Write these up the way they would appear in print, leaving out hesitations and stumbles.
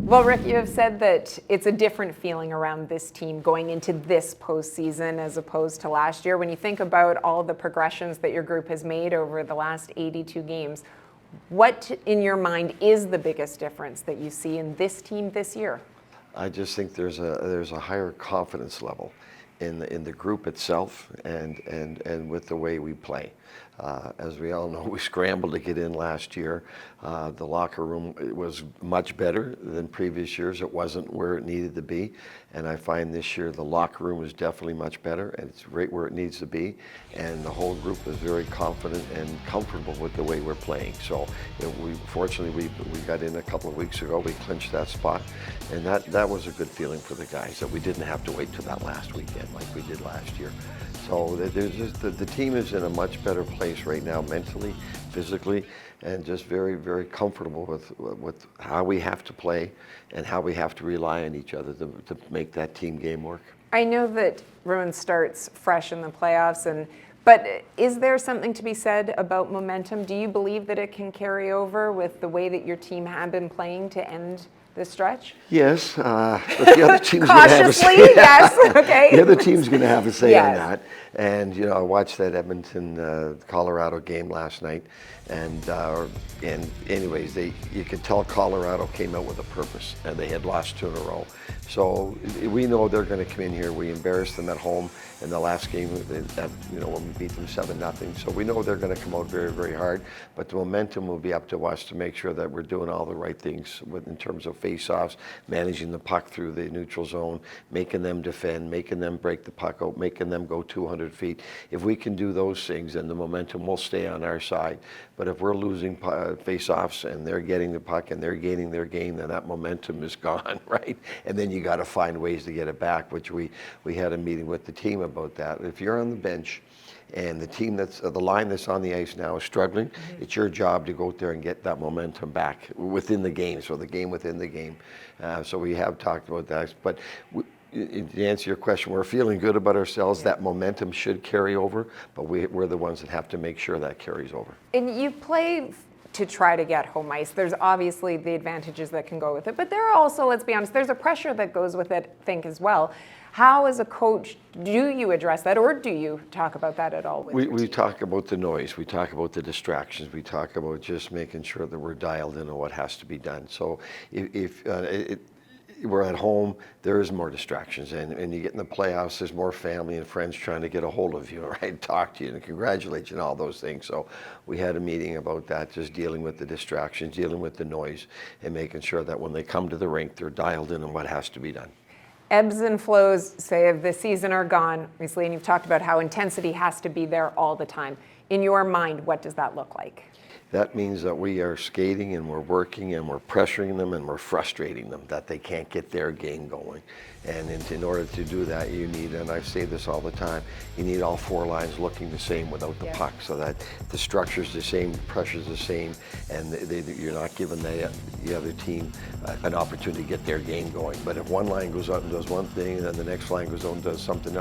Well, Rick, you have said that it's a different feeling around this team going into this postseason as opposed to last year. When you think about all the progressions that your group has made over the last 82 games, what in your mind is the biggest difference that you see in this team this year? I just think there's a higher confidence level in the group itself and with the way we play. As we all know, we scrambled to get in last year. The locker room was much better than previous years. It wasn't where it needed to be. And I find this year the locker room is definitely much better, and it's right where it needs to be. And the whole group is very confident and comfortable with the way we're playing. So fortunately we got in a couple of weeks ago. We clinched that spot, and that was a good feeling for the guys that we didn't have to wait till that last weekend like we did last year. So there's just the team is in a much better place right now, mentally, physically, and just very, very comfortable with how we have to play and how we have to rely on each other to make that team game work. I know that Bruin starts fresh in the playoffs, but is there something to be said about momentum? Do you believe that it can carry over with the way that your team had been playing to end this stretch? Yes, but the other team's going to have a say. Yes, okay. The other team's going to have a say Yes. on that. And I watched that Edmonton Colorado game last night, and anyways, you could tell Colorado came out with a purpose, and they had lost 2 in a row. So we know they're going to come in here. We embarrassed them at home in the last game, when we beat them 7-0. So we know they're going to come out very, very hard. But the momentum will be up to us to make sure that we're doing all the right things in terms of face-offs, managing the puck through the neutral zone, making them defend, making them break the puck out, making them go 200 feet. If we can do those things, then the momentum will stay on our side. But if we're losing face-offs and they're getting the puck and they're gaining their game, then that momentum is gone, right? And then you got to find ways to get it back, which we had a meeting with the team about that. If you're on the bench and the team the line that's on the ice now is struggling, it's your job to go out there and get that momentum back within the game, so the game within the game. So we have talked about that. But to answer your question, we're feeling good about ourselves. That momentum should carry over, but we're the ones that have to make sure that carries over. And you play to try to get home ice. There's obviously the advantages that can go with it, but there are also, let's be honest, there's a pressure that goes with it, I think, as well. How, as a coach, do you address that, or do you talk about that at all with your We team? talk about the noise. We talk about the distractions. We talk about just making sure that we're dialed in on what has to be done. So if we're at home, there is more distractions, and you get in the playoffs, there's more family and friends trying to get a hold of you, right? Talk to you and congratulate you and all those things. So we had a meeting about that, just dealing with the distractions, dealing with the noise, and making sure that when they come to the rink, they're dialed in on what has to be done. Ebbs and flows, say, of the season are gone, obviously, and you've talked about how intensity has to be there all the time. In your mind, what does that look like? That means that we are skating and we're working and we're pressuring them and we're frustrating them, that they can't get their game going. And in order to do that, you need, and I say this all the time, you need all 4 lines looking the same without the puck, so that the structure's the same, the pressure's the same, and you're not giving the other team an opportunity to get their game going. But if one line goes out and does one thing, and then the next line goes out and does something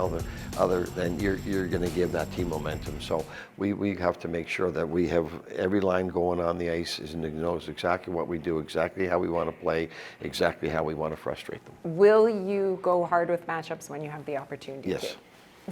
other, then you're going to give that team momentum. So we have to make sure that we have every line going on the ice knows exactly what we do, exactly how we want to play, exactly how we want to frustrate them. Will you go hard with matchups when you have the opportunity Yes.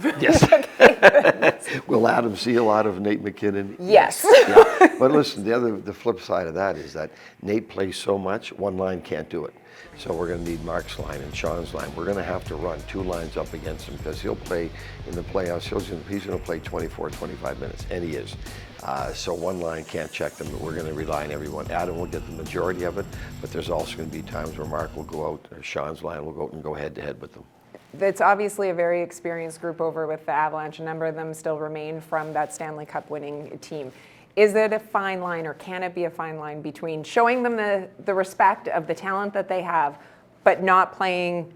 to? Yes. Will Adam see a lot of Nate McKinnon? Yes. Yeah. But listen, the flip side of that is that Nate plays so much, one line can't do it. So we're going to need Mark's line and Sean's line. We're going to have to run 2 lines up against him, because he'll play in the playoffs. He's going to play 24, 25 minutes, and he is. So one line can't check them, but we're going to rely on everyone. Adam will get the majority of it, but there's also going to be times where Mark will go out, or Sean's line will go out and go head-to-head with them. It's obviously a very experienced group over with the Avalanche. A number of them still remain from that Stanley Cup winning team. Is it a fine line, or can it be a fine line between showing them the respect of the talent that they have, but not playing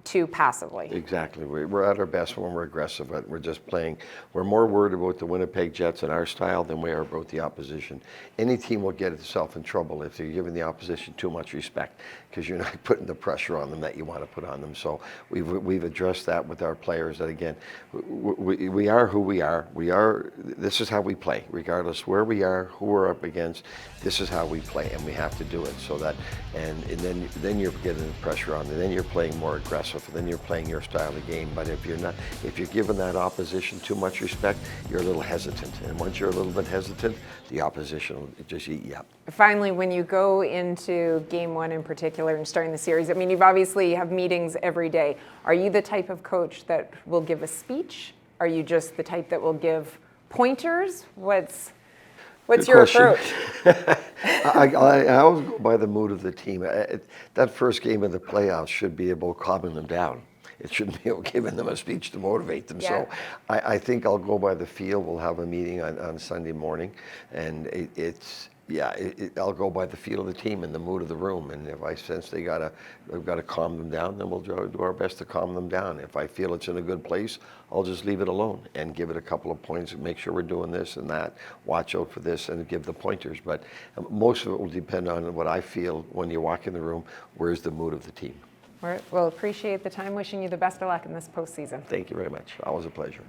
too passively. Exactly. We're at our best when we're aggressive, but we're just playing. We're more worried about the Winnipeg Jets and our style than we are about the opposition. Any team will get itself in trouble if they're giving the opposition too much respect, because you're not putting the pressure on them that you want to put on them. So we've addressed that with our players. That again, we are who we are. This is how we play, regardless where we are, who we're up against. This is how we play, and we have to do it so that, and then you're getting the pressure on, and then you're playing more aggressive. And then you're playing your style of game. But if you're giving that opposition too much respect, you're a little hesitant. And once you're a little bit hesitant, the opposition will just eat you up. Finally, when you go into game one in particular and starting the series, I mean, you've obviously have meetings every day. Are you the type of coach that will give a speech? Are you just the type that will give pointers? What's your approach? I always go by the mood of the team. That first game of the playoffs should be about calming them down. It shouldn't be about giving them a speech to motivate them. Yeah. So I think I'll go by the feel. We'll have a meeting on Sunday morning, and I'll go by the feel of the team and the mood of the room. And if I sense we've got to calm them down, then we'll do our best to calm them down. If I feel it's in a good place, I'll just leave it alone and give it a couple of points and make sure we're doing this and that. Watch out for this and give the pointers. But most of it will depend on what I feel when you walk in the room. Where's the mood of the team? All right. Well, appreciate the time. Wishing you the best of luck in this postseason. Thank you very much. Always a pleasure.